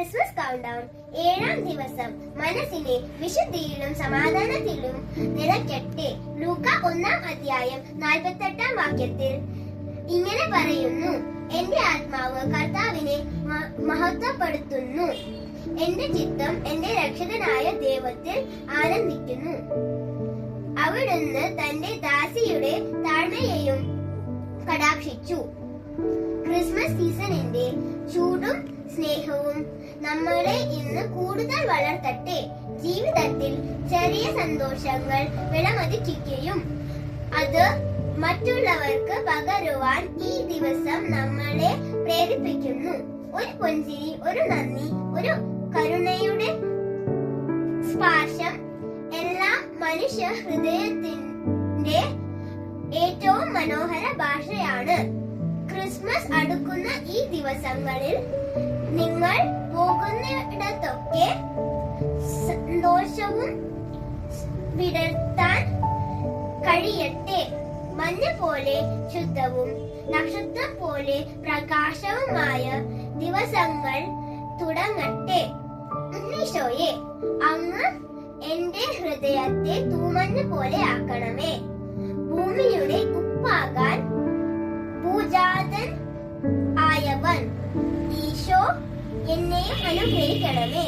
Christmas count down 7-ാം ദിവസം മനസ്സിനെ വിശുദ്ധിയിലും സമാധാനത്തിലും നിറയ്ക്കട്ടെ. ലൂക്ക 1-ാം അധ്യായം 48-ാം വാക്യത്തിൽ ഇങ്ങനെ പറയുന്നു: എന്റെ ആത്മാവ് കർത്താവിനെ മഹത്വപ്പെടുത്തുന്നു. എന്റെ ചിത്തം എന്റെ രക്ഷകനായ ദൈവത്തിൽ ആനന്ദിക്കുന്നു. അവിടുന്ന് തന്റെ ദാസിയുടെ താഴ്മയെയും കടാക്ഷിച്ചു. ക്രിസ്മസ് സീസണിന്റെ ചൂടും സ്നേഹവും നമ്മളെ ഇന്ന് കൂടുതൽ വളർത്തട്ടെ. ജീവിതത്തിൽ ചെറിയ സന്തോഷങ്ങൾ വിലമതിക്കുകയും അത് മറ്റുള്ളവർക്ക് പകരുവാൻ ഈ ദിവസം നമ്മളെ പ്രേരിപ്പിക്കുന്നു. ഒരു പുഞ്ചിരി, ഒരു നന്ദി, ഒരു കരുണയുടെ സ്പർശം എല്ലാം മനുഷ്യ ഹൃദയത്തിന്റെ ഏറ്റവും മനോഹര ഭാഷയാണ്. ക്രിസ്മസ് അടുക്കുന്ന ഈ ദിവസങ്ങളിൽ നിങ്ങൾ പോകുന്നിടത്തൊക്കെ സന്തോഷവും വിടർത്താൻ കഴിയട്ടെ. മഞ്ഞ പോലെ ശുദ്ധവും നക്ഷത്രം പോലെ പ്രകാശവുമായ ദിവസങ്ങൾ തുടങ്ങട്ടെ. ഈശോയെ, അങ്ങ് എന്റെ ഹൃദയത്തെ തൂമഞ്ഞ് പോലെ ആക്കണമേ. ഭൂമിയുടെ ഉപ്പാകാൻ പൂജാതൻ ആയവൻ ഈശോ എന്നെയും അനുഗ്രഹിക്കണമേ.